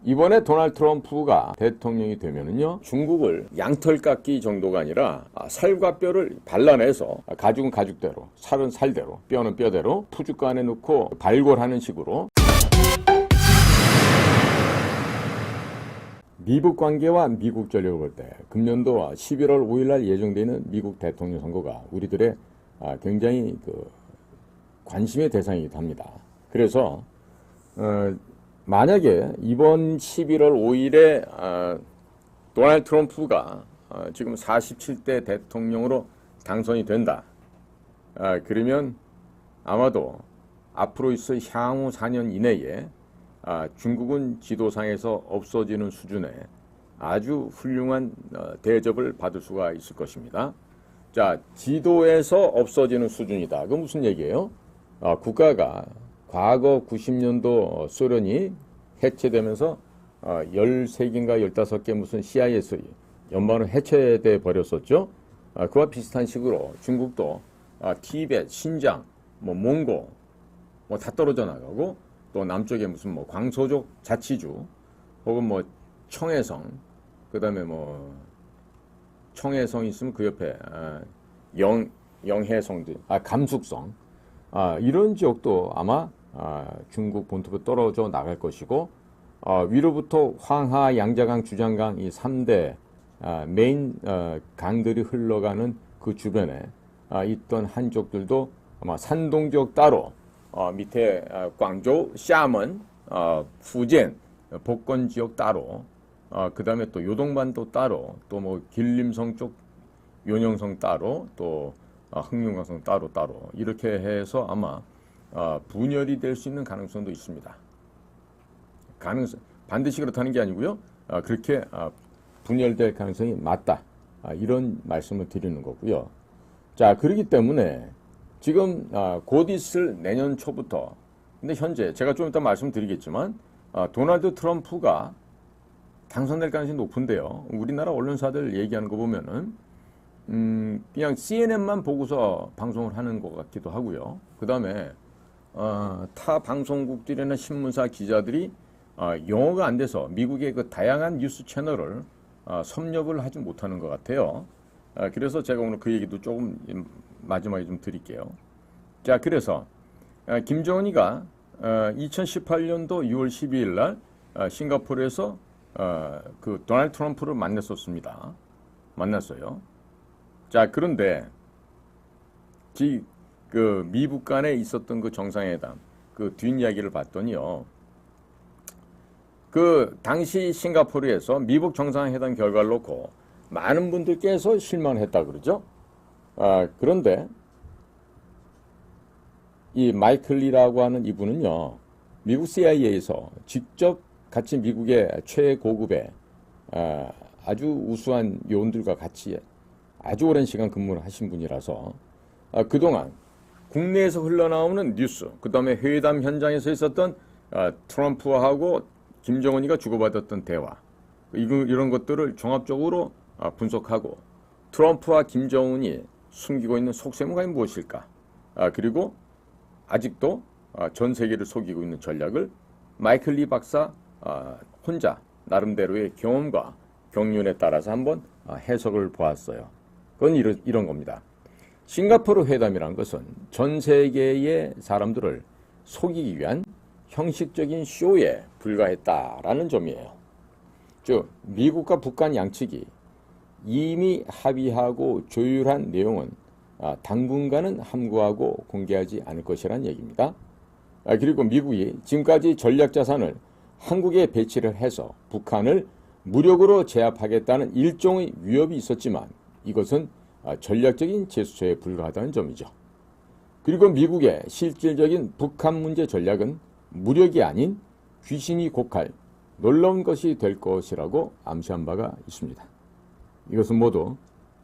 이번에 도널드 트럼프가 대통령이 되면은요, 중국을 양털 깎기 정도가 아니라 살과 뼈를 발라내서 가죽은 가죽대로, 살은 살대로, 뼈는 뼈대로 푸주간 안에 넣고 발골하는 식으로 미북 관계와 미국 전력을 볼 때 금년도 11월 5일 날 예정되는 미국 대통령 선거가 우리들의 굉장히 관심의 대상이기도 합니다. 그래서 만약에 이번 11월 5일에 도널드 트럼프가 지금 47대 대통령으로 당선이 된다. 그러면 아마도 앞으로 있을 향후 4년 이내에 중국은 지도상에서 없어지는 수준의 아주 훌륭한 대접을 받을 수가 있을 것입니다. 자, 지도에서 없어지는 수준이다. 그건 무슨 얘기예요? 국가가 과거 90년도 소련이 해체되면서 13개인가 15개 무슨 CIS 연방으로 해체돼 버렸었죠. 그와 비슷한 식으로 중국도 티베트, 신장, 몽고 다 떨어져 나가고 또 남쪽에 무슨 광소족 자치주 혹은 청해성, 그다음에 청해성 있으면 그 옆에 영해성들, 감숙성, 이런 지역도 아마 중국 본토로 떨어져 나갈 것이고, 위로부터 황하, 양자강, 주장강 이 3대 메인 강들이 흘러가는 그 주변에 있던 한족들도 아마 산동 지역 따로, 밑에 광저우, 샤먼, 푸젠, 복건 지역 따로, 그 다음에 또 요동반도 따로, 또 길림성 쪽 요녕성 따로, 또 흑룡강성 따로 이렇게 해서 아마 분열이 될 수 있는 가능성도 있습니다. 반드시 그렇다는 게 아니고요. 그렇게 분열될 가능성이 맞다. 이런 말씀을 드리는 거고요. 자, 그렇기 때문에 지금 곧 있을 내년 초부터, 근데 현재 제가 좀 이따 말씀드리겠지만 도널드 트럼프가 당선될 가능성이 높은데요. 우리나라 언론사들 얘기하는 거 보면은 그냥 CNN만 보고서 방송을 하는 것 같기도 하고요. 그 다음에 타 방송국들이나 신문사 기자들이 영어가 안 돼서 미국의 그 다양한 뉴스 채널을 섭렵을 하지 못하는 것 같아요. 그래서 제가 오늘 그 얘기도 조금 마지막에 좀 드릴게요. 자, 그래서 김정은이가 2018년도 6월 12일 날 싱가포르에서 그 도널드 트럼프를 만났어요. 자, 그런데 그 미북 간에 있었던 그 정상회담 그 뒷이야기를 봤더니요. 그 당시 싱가포르에서 미북 정상회담 결과를 놓고 많은 분들께서 실망했다 그러죠. 그런데 이 마이클 리라고 하는 이분은요, 미국 CIA에서 직접 같이 미국의 최고급의 아주 우수한 요원들과 같이 아주 오랜 시간 근무를 하신 분이라서 그동안 국내에서 흘러나오는 뉴스, 그 다음에 회담 현장에서 있었던 트럼프하고 김정은이가 주고받았던 대화, 이런 것들을 종합적으로 분석하고 트럼프와 김정은이 숨기고 있는 속세무가 무엇일까? 그리고 아직도 전 세계를 속이고 있는 전략을 마이클 리 박사 혼자 나름대로의 경험과 경륜에 따라서 한번 해석을 보았어요. 그건 이런 겁니다. 싱가포르 회담이라는 것은 전 세계의 사람들을 속이기 위한 형식적인 쇼에 불과했다라는 점이에요. 즉, 미국과 북한 양측이 이미 합의하고 조율한 내용은 당분간은 함구하고 공개하지 않을 것이라는 얘기입니다. 그리고 미국이 지금까지 전략자산을 한국에 배치를 해서 북한을 무력으로 제압하겠다는 일종의 위협이 있었지만 이것은 전략적인 제스처에 불과하다는 점이죠. 그리고 미국의 실질적인 북한 문제 전략은 무력이 아닌 귀신이 곡할 놀라운 것이 될 것이라고 암시한 바가 있습니다. 이것은 모두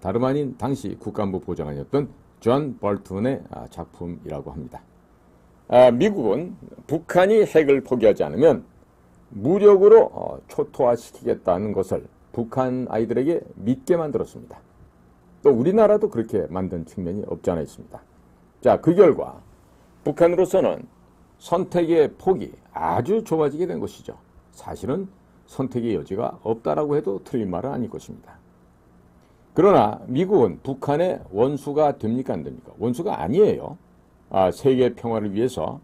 다름 아닌 당시 국가안보 보좌관이었던 존 볼튼의 작품이라고 합니다. 미국은 북한이 핵을 포기하지 않으면 무력으로 초토화시키겠다는 것을 북한 아이들에게 믿게 만들었습니다. 또 우리나라도 그렇게 만든 측면이 없지 않아 있습니다. 자, 그 결과 북한으로서는 선택의 폭이 아주 좁아지게 된 것이죠. 사실은 선택의 여지가 없다라고 해도 틀린 말은 아닐 것입니다. 그러나 미국은 북한의 원수가 됩니까 안 됩니까? 원수가 아니에요. 세계 평화를 위해서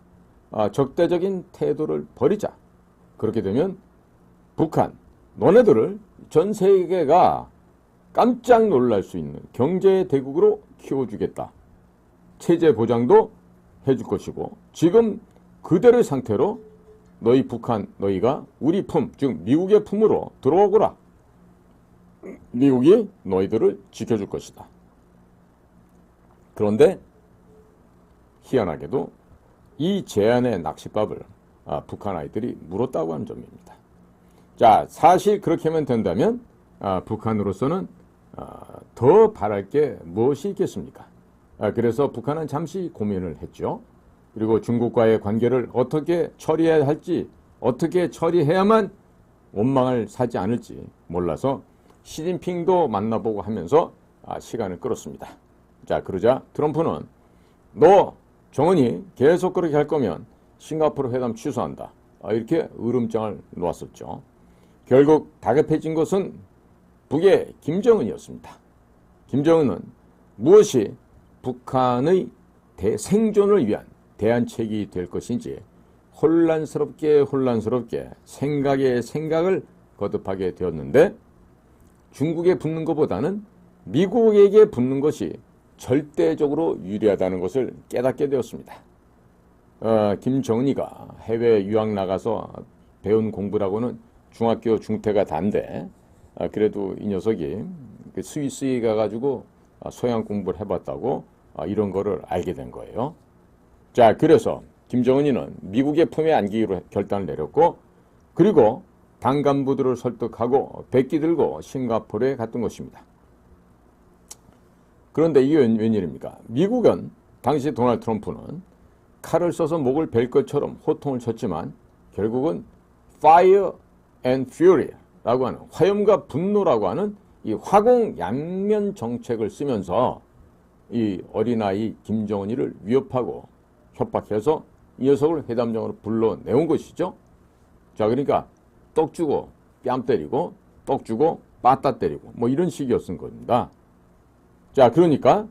적대적인 태도를 버리자. 그렇게 되면 북한, 너네들을 전 세계가 깜짝 놀랄 수 있는 경제 대국으로 키워주겠다. 체제 보장도 해줄 것이고 지금 그대로의 상태로 너희 북한, 너희가 우리 품, 즉 미국의 품으로 들어오거라. 미국이 너희들을 지켜줄 것이다. 그런데 희한하게도 이 제안의 낚싯밥을 북한 아이들이 물었다고 하는 점입니다. 자, 사실 그렇게 하면 된다면 북한으로서는 더 바랄 게 무엇이 있겠습니까? 그래서 북한은 잠시 고민을 했죠. 그리고 중국과의 관계를 어떻게 처리해야 할지, 어떻게 처리해야만 원망을 사지 않을지 몰라서 시진핑도 만나보고 하면서 시간을 끌었습니다. 자, 그러자 트럼프는 너 정은이 계속 그렇게 할 거면 싱가포르 회담 취소한다. 이렇게 으름장을 놓았었죠. 결국 다급해진 것은 북의 김정은이었습니다. 김정은은 무엇이 북한의 생존을 위한 대안책이 될 것인지 혼란스럽게 생각을 거듭하게 되었는데 중국에 붙는 것보다는 미국에게 붙는 것이 절대적으로 유리하다는 것을 깨닫게 되었습니다. 김정은이가 해외 유학 나가서 배운 공부라고는 중학교 중퇴가 단데 그래도 이 녀석이 스위스에 가가지고 서양 공부를 해봤다고 이런 거를 알게 된 거예요. 자, 그래서 김정은이는 미국의 품에 안기기로 결단을 내렸고 그리고 당 간부들을 설득하고 백기 들고 싱가포르에 갔던 것입니다. 그런데 이게 웬일입니까? 미국은 당시 도널드 트럼프는 칼을 써서 목을 벨 것처럼 호통을 쳤지만 결국은 Fire and Fury라고 하는 화염과 분노라고 하는 이 화공양면 정책을 쓰면서 이 어린아이 김정은이를 위협하고 협박해서 이 녀석을 회담장으로 불러내온 것이죠. 자, 그러니까 떡 주고 뺨 때리고 떡 주고 빠따 때리고 뭐 이런 식이었던 겁니다. 자, 그러니까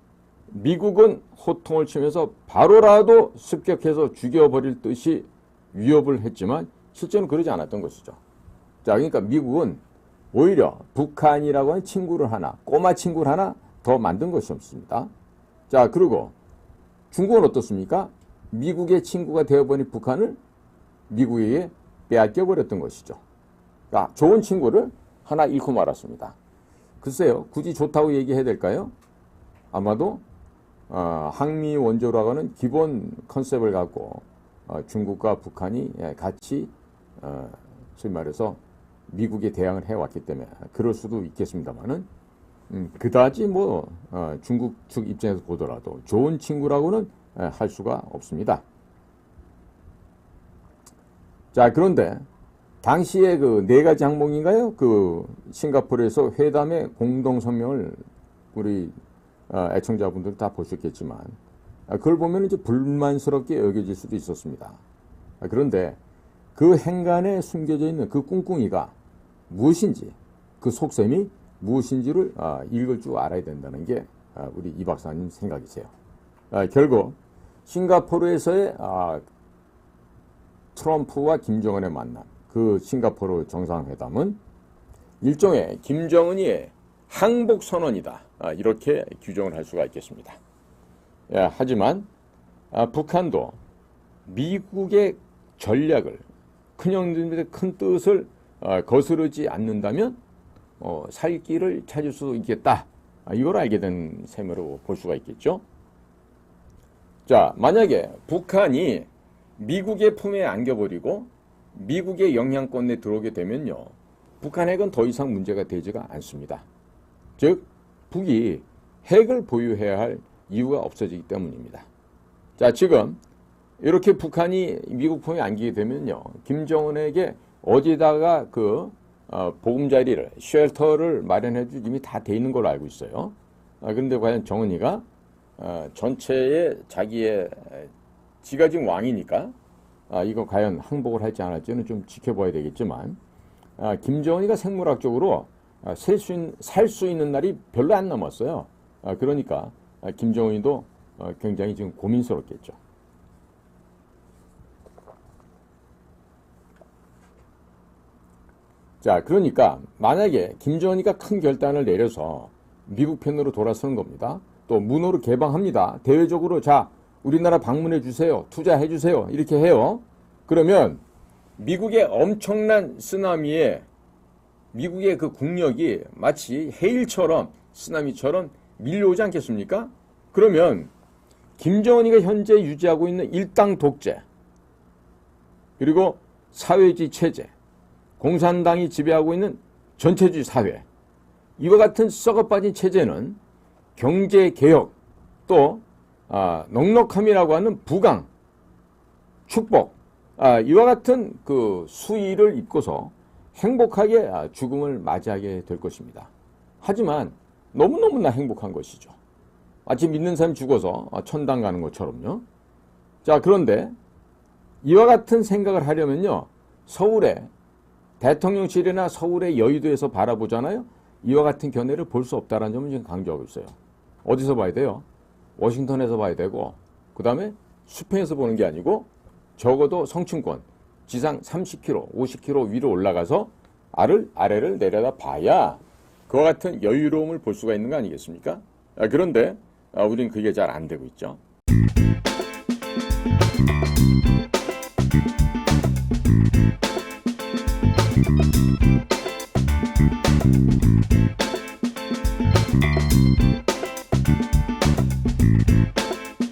미국은 호통을 치면서 바로라도 습격해서 죽여버릴 듯이 위협을 했지만 실제는 그러지 않았던 것이죠. 자, 그러니까 미국은 오히려 북한이라고 하는 친구를 하나, 꼬마 친구를 하나 더 만든 것이 없습니다. 자, 그리고 중국은 어떻습니까? 미국의 친구가 되어버린 북한을 미국에게 빼앗겨버렸던 것이죠. 그러니까 좋은 친구를 하나 잃고 말았습니다. 글쎄요, 굳이 좋다고 얘기해야 될까요? 아마도 항미 원조라고 하는 기본 컨셉을 갖고 중국과 북한이 같이 소위 말해서 미국에 대항을 해왔기 때문에 그럴 수도 있겠습니다만은 그다지 뭐 중국 측 입장에서 보더라도 좋은 친구라고는 할 수가 없습니다. 자, 그런데 당시에 그 네 가지 항목인가요? 그 싱가포르에서 회담의 공동 성명을 우리 애청자분들 다 보셨겠지만 그걸 보면 이제 불만스럽게 여겨질 수도 있었습니다. 그런데 그 행간에 숨겨져 있는 그 꿍꿍이가 무엇인지, 그 속셈이 무엇인지를 읽을 줄 알아야 된다는 게 우리 이 박사님 생각이세요. 결국 싱가포르에서의 트럼프와 김정은의 만남, 그 싱가포르 정상회담은 일종의 김정은이의 항복 선언이다. 이렇게 규정을 할 수가 있겠습니다. 하지만 북한도 미국의 전략을 큰형들의 큰 뜻을 거스르지 않는다면 살 길을 찾을 수 있겠다. 이걸 알게 된 셈으로 볼 수가 있겠죠. 자, 만약에 북한이 미국의 품에 안겨버리고 미국의 영향권 내에 들어오게 되면요, 북한 핵은 더 이상 문제가 되지가 않습니다. 즉 북이 핵을 보유해야 할 이유가 없어지기 때문입니다. 자, 지금 이렇게 북한이 미국 품에 안기게 되면요, 김정은에게 어디다가 그 보금자리를, 쉘터를 마련해 줄 이미 다 돼 있는 걸로 알고 있어요. 그런데 과연 정은이가 전체의 자기의 지가 지금 왕이니까 이거 과연 항복을 할지 안 할지는 좀 지켜봐야 되겠지만, 김정은이가 생물학적으로 살 수 있는 날이 별로 안 남았어요. 그러니까 김정은이도 굉장히 지금 고민스럽겠죠. 자, 그러니까 만약에 김정은이가 큰 결단을 내려서 미국 편으로 돌아서는 겁니다. 또 문호를 개방합니다. 대외적으로 자, 우리나라 방문해 주세요. 투자해 주세요. 이렇게 해요. 그러면 미국의 엄청난 쓰나미에 미국의 그 국력이 마치 해일처럼 쓰나미처럼 밀려오지 않겠습니까? 그러면 김정은이가 현재 유지하고 있는 일당 독재, 그리고 사회주의 체제, 공산당이 지배하고 있는 전체주의 사회, 이와 같은 썩어빠진 체제는 경제개혁, 또 넉넉함이라고 하는 부강, 축복, 이와 같은 그 수위를 입고서 행복하게 죽음을 맞이하게 될 것입니다. 하지만 너무너무나 행복한 것이죠. 마치 믿는 사람이 죽어서 천당 가는 것처럼요. 자, 그런데 이와 같은 생각을 하려면요, 서울의 대통령실이나 서울의 여의도에서 바라보잖아요. 이와 같은 견해를 볼 수 없다는 점을 지금 강조하고 있어요. 어디서 봐야 돼요? 워싱턴에서 봐야 되고, 그 다음에 수평에서 보는 게 아니고 적어도 성층권 지상 30km, 50km 위로 올라가서 아래를 내려다 봐야 그와 같은 여유로움을 볼 수가 있는 거 아니겠습니까? 그런데 우리는 그게 잘 안 되고 있죠.